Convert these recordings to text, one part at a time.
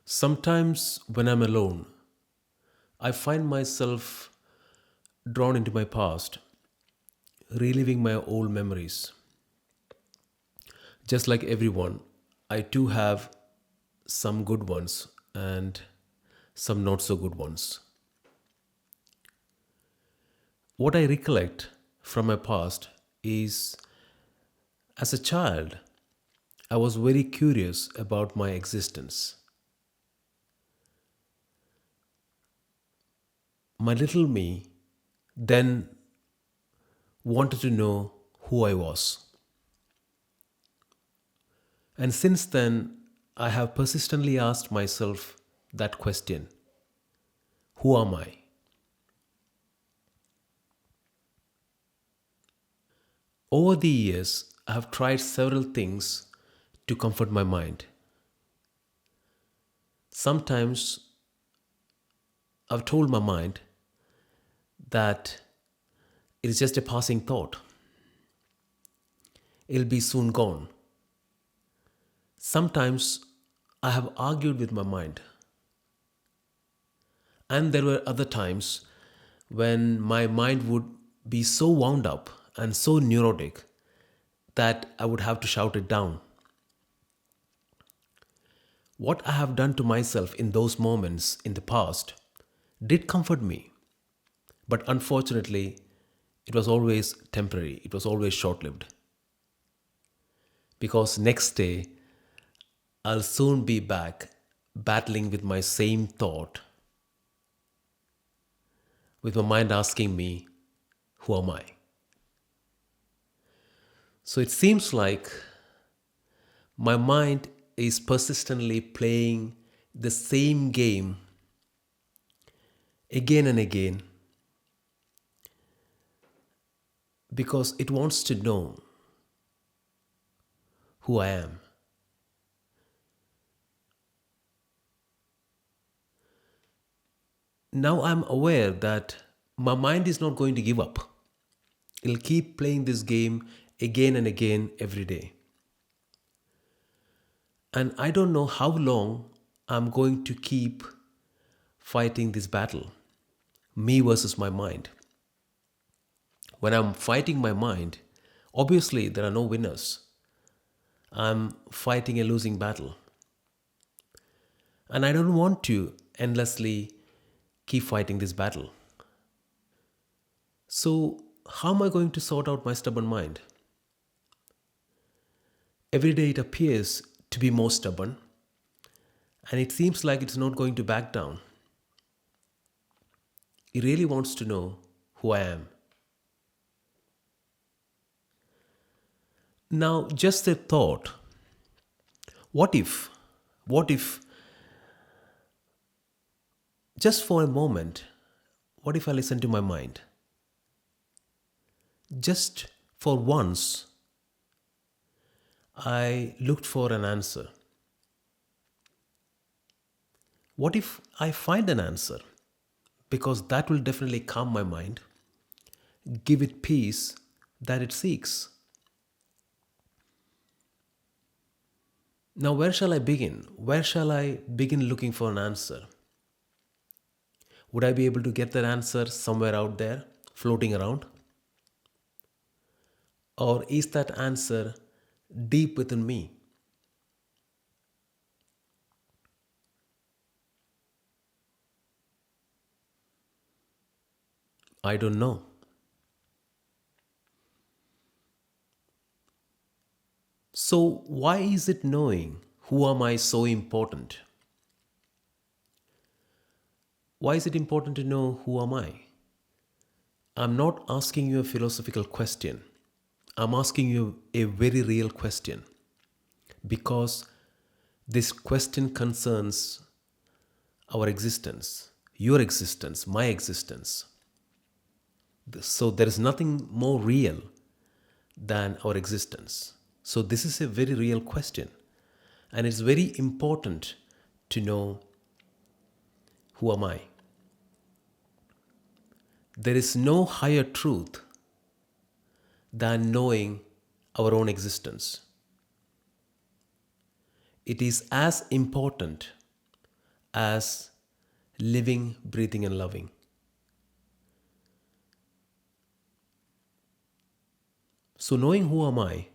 Sometimes when I'm alone, I find myself drawn into my past, reliving my old memories. Just like everyone, I too have some good ones and some not so good ones. What I recollect from my past is as a child, I was very curious about my existence. My little me then wanted to know who I was. And since then, I have persistently asked myself that question: who am I? Over the years, I have tried several things to comfort my mind. Sometimes I've told my mind that it is just a passing thought, it'll be soon gone. Sometimes I have argued with my mind, and there were other times when my mind would be so wound up and so neurotic that I would have to shout it down. What I have done to myself in those moments in the past did comfort me, but unfortunately, it was always temporary, it was always short lived. Because next day, I'll soon be back battling with my same thought, with my mind asking me, who am I? So it seems like my mind is persistently playing the same game again and again because it wants to know who I am. Now I'm aware that my mind is not going to give up. It'll keep playing this game again and again every day. And I don't know how long I'm going to keep fighting this battle, me versus my mind. When I'm fighting my mind, obviously there are no winners. I'm fighting a losing battle. And I don't want to endlessly keep fighting this battle. So, how am I going to sort out my stubborn mind? Every day it appears to be more stubborn, and it seems like it's not going to back down. It really wants to know who I am. Now, just a thought: what if, what if, just for a moment, what if I listen to my mind? Just for once, I looked for an answer. What if I find an answer? Because that will definitely calm my mind, give it peace that it seeks. Now, where shall I begin? Where shall I begin looking for an answer? Would I be able to get that answer somewhere out there, floating around? Or is that answer deep within me? I don't know. So, why is it knowing who am I so important? Why is it important to know who am I? I'm not asking you a philosophical question. I'm asking you a very real question because this question concerns our existence, your existence, my existence. So there is nothing more real than our existence. So this is a very real question. And it's very important to know who am I. There is no higher truth than knowing our own existence. It is as important as living, breathing, and loving. So, knowing who am I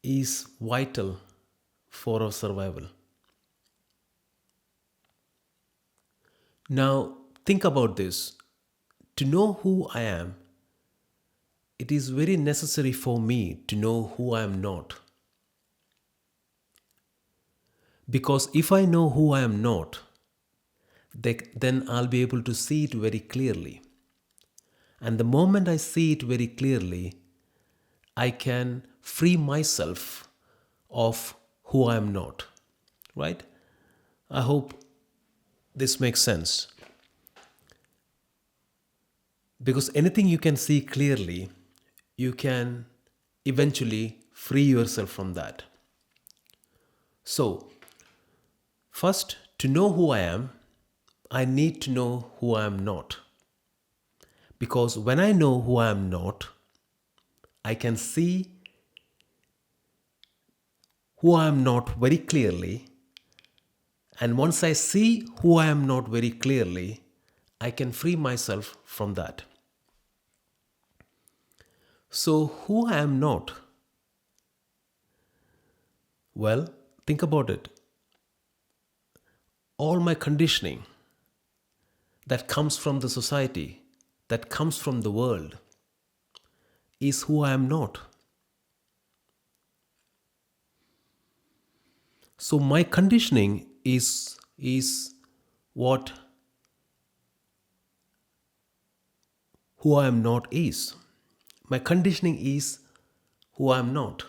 is vital for our survival. Now, think about this. To know who I am, it is very necessary for me to know who I am not. Because if I know who I am not, then I'll be able to see it very clearly. And the moment I see it very clearly, I can free myself of who I am not. Right? I hope this makes sense. Because anything you can see clearly, you can eventually free yourself from that. So, first, to know who I am, I need to know who I am not. Because when I know who I am not, I can see who I am not very clearly. And once I see who I am not very clearly, I can free myself from that. So, who I am not? Well, think about it. All my conditioning that comes from the society, that comes from the world, is who I am not. So my conditioning is what who I am not is. My conditioning is who I am not.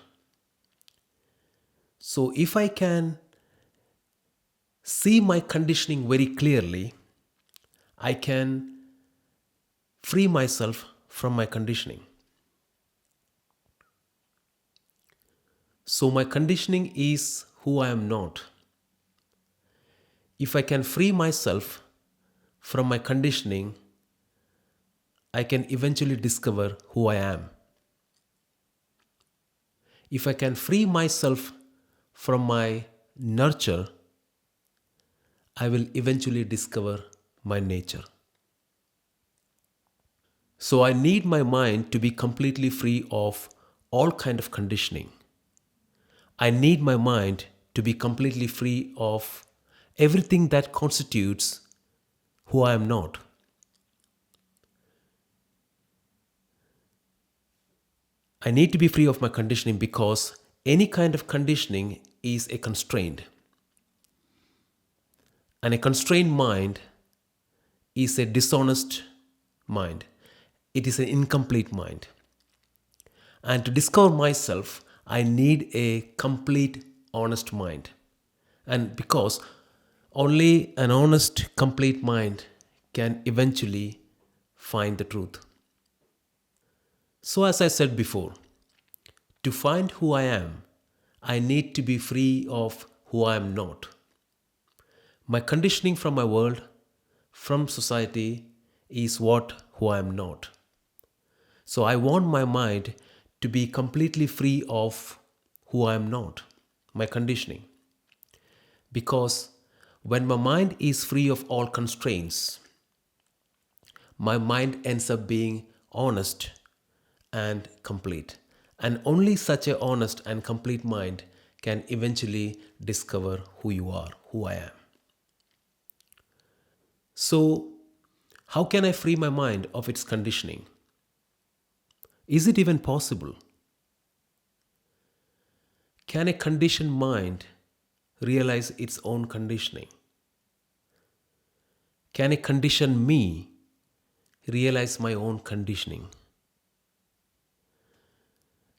So if I can see my conditioning very clearly, I can free myself from my conditioning. So my conditioning is who I am not. If I can free myself from my conditioning, I can eventually discover who I am. If I can free myself from my nurture, I will eventually discover my nature. So I need my mind to be completely free of all kind of conditioning. I need my mind to be completely free of everything that constitutes who I am not. I need to be free of my conditioning because any kind of conditioning is a constraint. And a constrained mind is a dishonest mind. It is an incomplete mind. And to discover myself, I need a complete, honest mind. And because only an honest, complete mind can eventually find the truth. So, as I said before, to find who I am, I need to be free of who I am not. My conditioning from my world, from society, is who I am not. So I want my mind to be completely free of who I am not, my conditioning. Because when my mind is free of all constraints, my mind ends up being honest and complete. And only such a honest and complete mind can eventually discover who you are, who I am. So, how can I free my mind of its conditioning? Is it even possible? Can a conditioned mind realize its own conditioning? Can a conditioned me realize my own conditioning?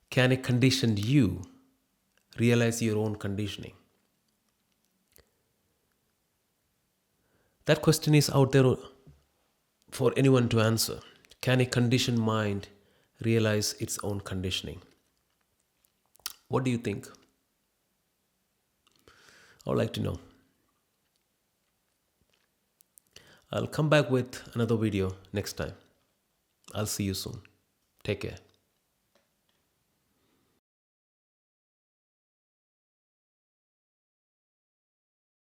Can a conditioned you realize your own conditioning? That question is out there for anyone to answer. Can a conditioned mind realize its own conditioning? What do you think? I would like to know. I'll come back with another video next time. I'll see you soon. Take care.